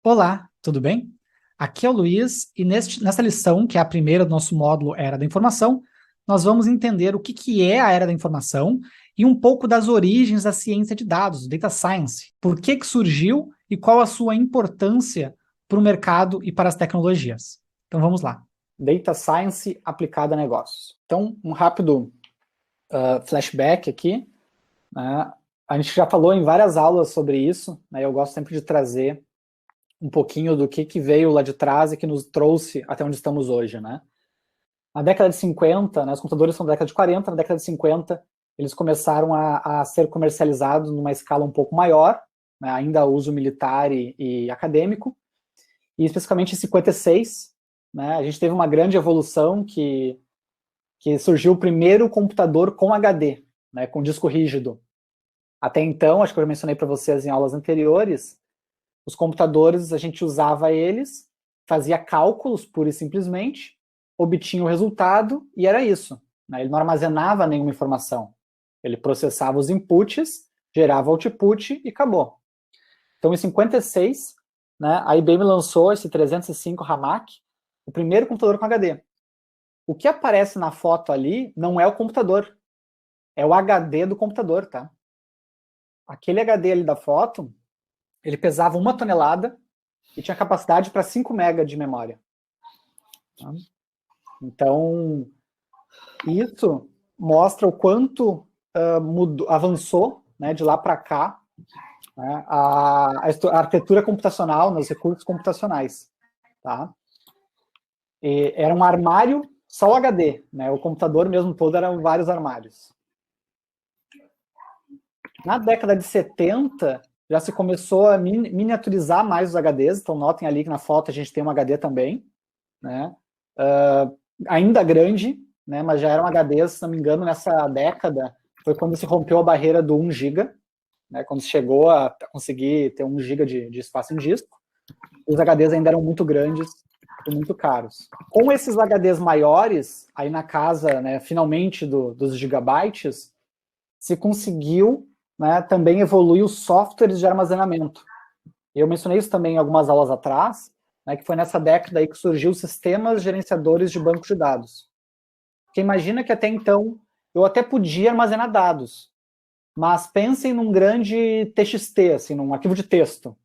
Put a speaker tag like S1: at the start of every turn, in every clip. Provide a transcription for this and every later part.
S1: Olá, tudo bem? Aqui é o Luiz e nesta lição, que é a primeira do nosso módulo Era da Informação, nós vamos entender o que é a Era da Informação e um pouco das origens da ciência de dados, Data Science. Por que surgiu e qual a sua importância para o mercado e para as tecnologias. Então vamos lá. Data Science aplicada a negócios. Então, um rápido flashback aqui, né? A gente já falou em várias aulas sobre isso, né? Eu gosto sempre de trazer um pouquinho do que veio lá de trás e que nos trouxe até onde estamos hoje, né? Na década de 50, né, os computadores são da década de 40, na década de 50 eles começaram a ser comercializados numa escala um pouco maior, né, ainda uso militar e acadêmico, e especificamente em 56, né, a gente teve uma grande evolução que surgiu o primeiro computador com HD, né, com disco rígido. Até então, acho que eu já mencionei para vocês em aulas anteriores, os computadores, a gente usava eles, fazia cálculos pura e simplesmente, obtinha o resultado e era isso, né? Ele não armazenava nenhuma informação. Ele processava os inputs, gerava output e acabou. Então, em 56, né, a IBM lançou esse 305 Hamac, o primeiro computador com HD. O que aparece na foto ali não é o computador, é o HD do computador, tá? Aquele HD ali da foto, ele pesava 1 tonelada e tinha capacidade para 5 MB de memória. Então, isso mostra o quanto avançou, né, de lá para cá, né, a arquitetura computacional, nos recursos computacionais. Tá? Era um armário só o HD, né, o computador mesmo todo eram vários armários. Na década de 70, já se começou a miniaturizar mais os HDs, então notem ali que na foto a gente tem um HD também, né, ainda grande, né, mas já eram HDs, se não me engano, nessa década, foi quando se rompeu a barreira do 1 GB, né, quando se chegou a conseguir ter 1 GB de espaço em disco, os HDs ainda eram muito grandes e muito caros. Com esses HDs maiores, aí na casa, né, finalmente dos gigabytes, se conseguiu, né, também evoluir os softwares de armazenamento. Eu mencionei isso também em algumas aulas atrás, né, que foi nessa década aí que surgiu os sistemas gerenciadores de bancos de dados. Porque imagina que até então eu até podia armazenar dados, mas pensem num grande TXT, assim, num arquivo de texto.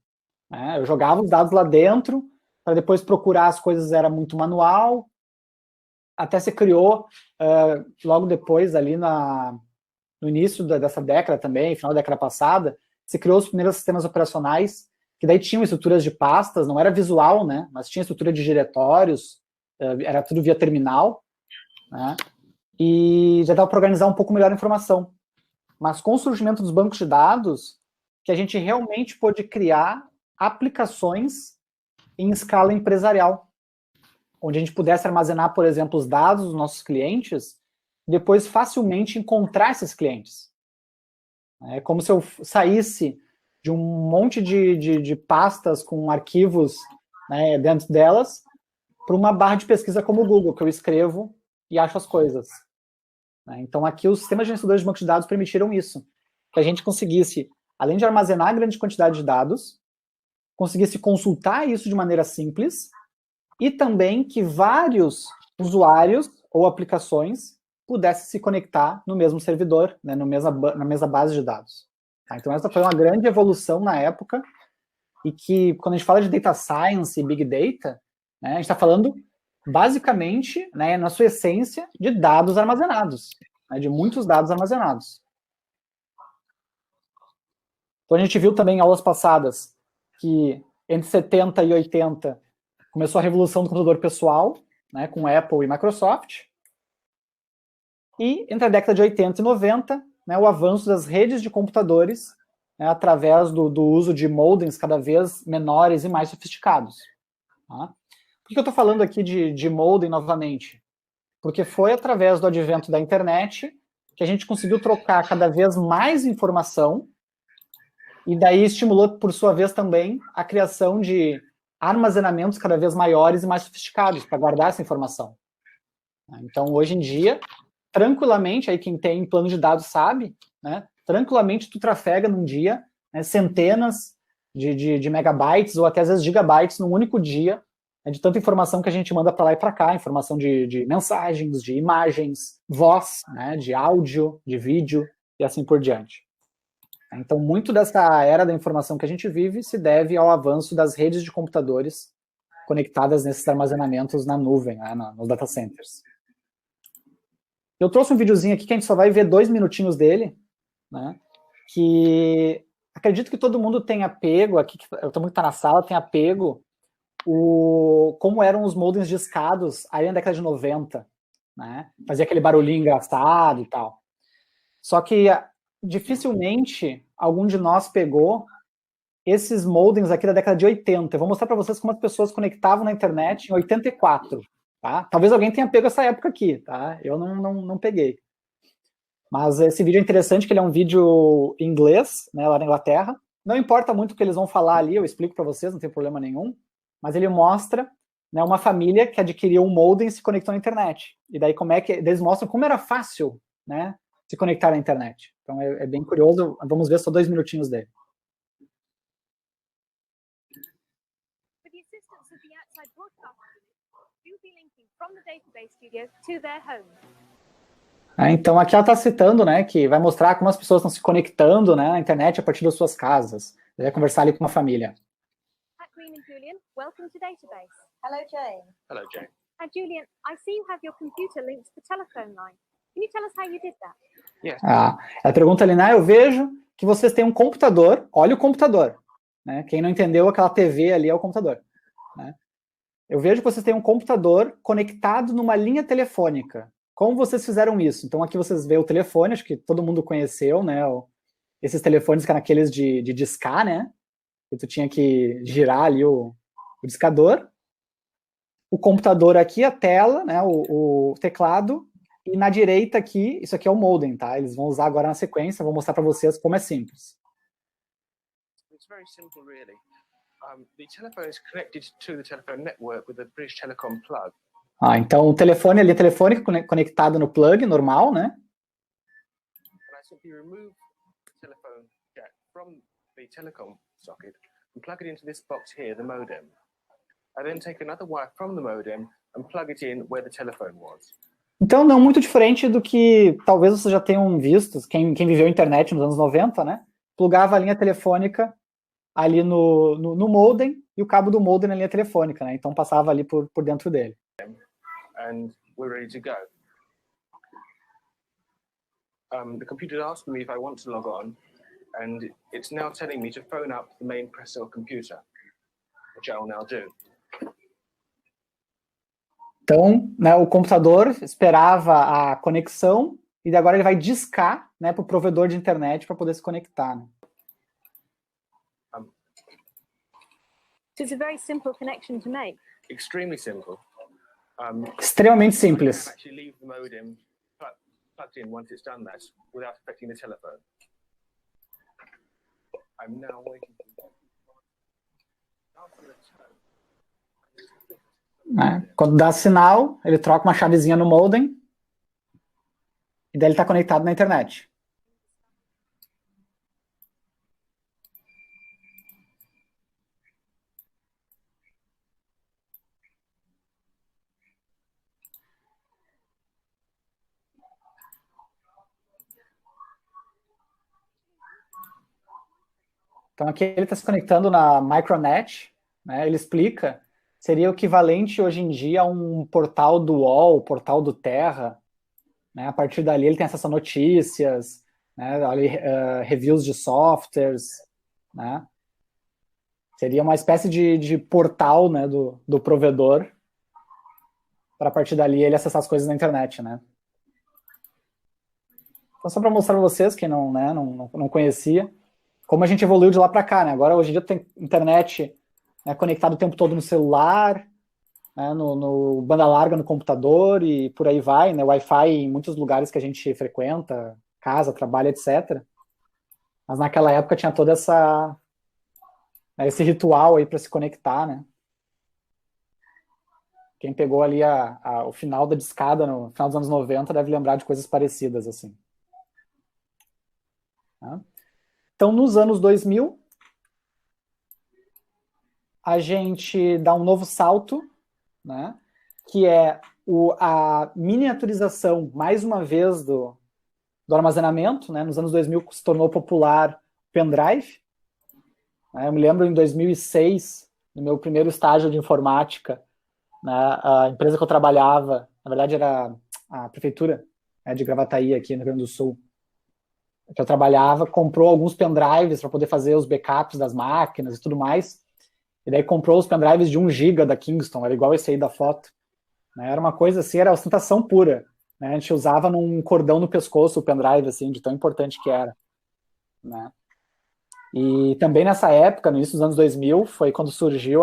S1: Né? Eu jogava os dados lá dentro, para depois procurar as coisas era muito manual, até se criou, logo depois, ali no início dessa década também, final da década passada, se criou os primeiros sistemas operacionais, que daí tinham estruturas de pastas, não era visual, né, mas tinha estrutura de diretórios, era tudo via terminal, né, e já dava para organizar um pouco melhor a informação. Mas com o surgimento dos bancos de dados, que a gente realmente pôde criar aplicações em escala empresarial, onde a gente pudesse armazenar, por exemplo, os dados dos nossos clientes, e depois facilmente encontrar esses clientes. É como se eu saísse de um monte de pastas com arquivos, né, dentro delas, para uma barra de pesquisa como o Google, que eu escrevo e acho as coisas. Então, aqui, os sistemas gerenciadores de banco de dados permitiram isso, que a gente conseguisse, além de armazenar grande quantidade de dados, conseguisse consultar isso de maneira simples, e também que vários usuários ou aplicações pudessem se conectar no mesmo servidor, né, na mesma base de dados. Tá? Então, essa foi uma grande evolução na época, e que, quando a gente fala de data science e big data, né, a gente está falando, basicamente, né, na sua essência, de dados armazenados, né, de muitos dados armazenados. Então, a gente viu também em aulas passadas que, entre 70 e 80, começou a revolução do computador pessoal, né, com Apple e Microsoft. E entre a década de 80 e 90, né, o avanço das redes de computadores, né, através do uso de modems cada vez menores e mais sofisticados. Tá? Por que eu estou falando aqui de modem novamente? Porque foi através do advento da internet que a gente conseguiu trocar cada vez mais informação, e daí estimulou, por sua vez, também a criação de armazenamentos cada vez maiores e mais sofisticados para guardar essa informação. Então, hoje em dia, tranquilamente, aí quem tem plano de dados sabe, né, tranquilamente tu trafega num dia, né, centenas de megabytes ou até às vezes gigabytes num único dia, né, de tanta informação que a gente manda para lá e para cá, informação de mensagens, de imagens, voz, né, de áudio, de vídeo e assim por diante. Então, muito dessa era da informação que a gente vive se deve ao avanço das redes de computadores conectadas nesses armazenamentos na nuvem, né, nos data centers. Eu trouxe um videozinho aqui que a gente só vai ver 2 minutinhos dele, né, que acredito que todo mundo tenha pego, aqui, todo mundo que está na sala tem apego, como eram os modems discados aí na década de 90, né, fazia aquele barulhinho engraçado e tal. Só que dificilmente algum de nós pegou esses modems aqui da década de 80. Eu vou mostrar para vocês como as pessoas conectavam na internet em 84. Tá? Talvez alguém tenha pego essa época aqui, tá? Eu não peguei. Mas esse vídeo é interessante, que ele é um vídeo em inglês, né, lá na Inglaterra. Não importa muito o que eles vão falar ali, eu explico para vocês, não tem problema nenhum. Mas ele mostra, né, uma família que adquiriu um modem e se conectou na internet. E daí eles mostram como era fácil, né, se conectar à internet. Então é bem curioso. Vamos ver só 2 minutinhos dele. Então aqui ela está citando, né, que vai mostrar como as pessoas estão se conectando, né, na internet a partir das suas casas. Vai conversar ali com uma família.
S2: Green and Julian, welcome to Database. Hello, Jane.
S3: Hello, Jane.
S2: Julian, I see you have your computer linked to the telephone line. Can you tell us how you did that?
S3: Yes.
S1: Ela pergunta ali, eu vejo que vocês têm um computador, olha o computador. Né? Quem não entendeu, aquela TV ali é o computador. Né? Eu vejo que vocês têm um computador conectado numa linha telefônica. Como vocês fizeram isso? Então aqui vocês veem o telefone, acho que todo mundo conheceu, né? Esses telefones que eram aqueles de discar, né? Que tu tinha que girar ali o discador. O computador aqui, a tela, né? O teclado. E na direita aqui, isso aqui é o modem, tá? Eles vão usar agora na sequência, vou mostrar para vocês como é simples.
S3: It's very simple, really. The telephone is connected to the telephone network with a British Telecom plug.
S1: Então o telefone ali é telefônico conectado no plug normal, né?
S3: And I simply remove the telephone jack from the telecom socket and plug it into this box here, the modem. I then take another wire from the modem and plug it in where the telephone was.
S1: Então não muito diferente do que talvez vocês já tenham visto, quem viveu a internet nos anos 90, né? Plugava a linha telefônica ali no modem e o cabo do modem na linha telefônica, né? Então passava ali por dentro dele.
S3: And we're ready to go. The computer asked me if I want to log on, and it's now telling me to phone up the main Presto computer, which I will now do.
S1: Então, né, o computador esperava a conexão e agora ele vai discar, né, para o provedor de internet para poder se conectar. Né?
S2: It's a very simple connection to make.
S3: Extremely simple.
S1: Extremamente simples.
S3: I can actually leave the modem plugged in once it's done that without affecting the telephone. I'm now waiting for
S1: Quando dá sinal, ele troca uma chavezinha no modem e daí ele está conectado na internet. Então aqui ele está se conectando na Micronet, né? Ele explica, seria o equivalente hoje em dia a um portal do UOL, portal do Terra, né? A partir dali ele tem acesso a notícias, né? Ali, reviews de softwares, né? Seria uma espécie de portal, né, do provedor, para a partir dali ele acessar as coisas na internet, né? Então só para mostrar para vocês, quem não conhecia, como a gente evoluiu de lá para cá, né? Agora, hoje em dia, tem internet, né, conectado o tempo todo no celular, né, no banda larga no computador e por aí vai, né? Wi-Fi em muitos lugares que a gente frequenta, casa, trabalho, etc. Mas naquela época tinha toda esse ritual aí para se conectar, né? Quem pegou ali o final da discada no final dos anos 90 deve lembrar de coisas parecidas, assim. Tá? Então, nos anos 2000, a gente dá um novo salto, né, que é a miniaturização, mais uma vez, do armazenamento, né? Nos anos 2000 se tornou popular o pendrive. Né? Eu me lembro em 2006, no meu primeiro estágio de informática, né, a empresa que eu trabalhava, na verdade era a prefeitura, né, de Gravataí, aqui no Rio Grande do Sul, que eu trabalhava, comprou alguns pendrives para poder fazer os backups das máquinas e tudo mais, e daí comprou os pendrives de 1 GB da Kingston, era igual esse aí da foto. Né? Era uma coisa assim, era ostentação pura. Né? A gente usava num cordão no pescoço o pendrive, assim, de tão importante que era. Né? E também nessa época, no início dos anos 2000, foi quando surgiu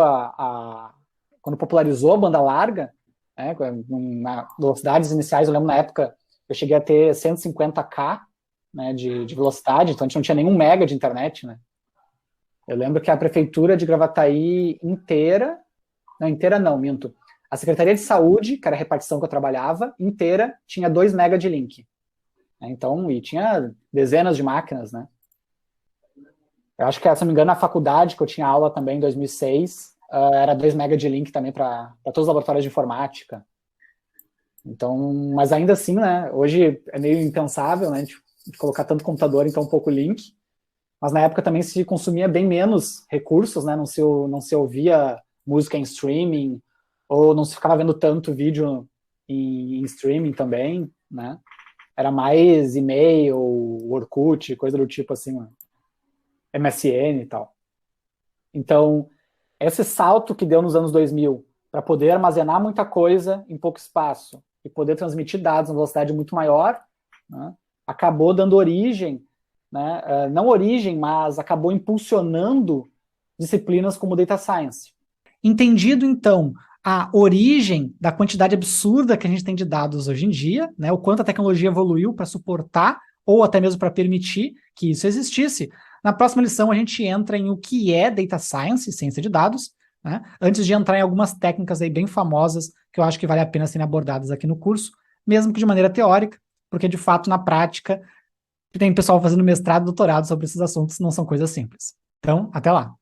S1: quando popularizou a banda larga, né? Na velocidades iniciais, eu lembro na época, eu cheguei a ter 150K, né, de velocidade, então a gente não tinha nenhum mega de internet, né? Eu lembro que a prefeitura de Gravataí inteira, não, minto, a Secretaria de Saúde, que era a repartição que eu trabalhava, inteira, tinha 2 mega de link. Então, e tinha dezenas de máquinas, né? Eu acho que, se não me engano, na faculdade, que eu tinha aula também em 2006, era 2 mega de link também para todos os laboratórios de informática. Então, mas ainda assim, né, hoje é meio impensável, né, de colocar tanto computador em tão pouco link, mas na época também se consumia bem menos recursos, né, não se ouvia música em streaming, ou não se ficava vendo tanto vídeo em streaming também, né, era mais e-mail, Orkut, coisa do tipo assim, né? MSN e tal. Então, esse salto que deu nos anos 2000 para poder armazenar muita coisa em pouco espaço e poder transmitir dados em velocidade muito maior, né, acabou dando origem, né, não origem, mas acabou impulsionando disciplinas como Data Science. Entendido, então, a origem da quantidade absurda que a gente tem de dados hoje em dia, né, o quanto a tecnologia evoluiu para suportar ou até mesmo para permitir que isso existisse, na próxima lição a gente entra em o que é Data Science, ciência de dados, né, antes de entrar em algumas técnicas aí bem famosas que eu acho que vale a pena serem abordadas aqui no curso, mesmo que de maneira teórica, porque de fato na prática tem pessoal fazendo mestrado e doutorado sobre esses assuntos, não são coisas simples. Então, até lá!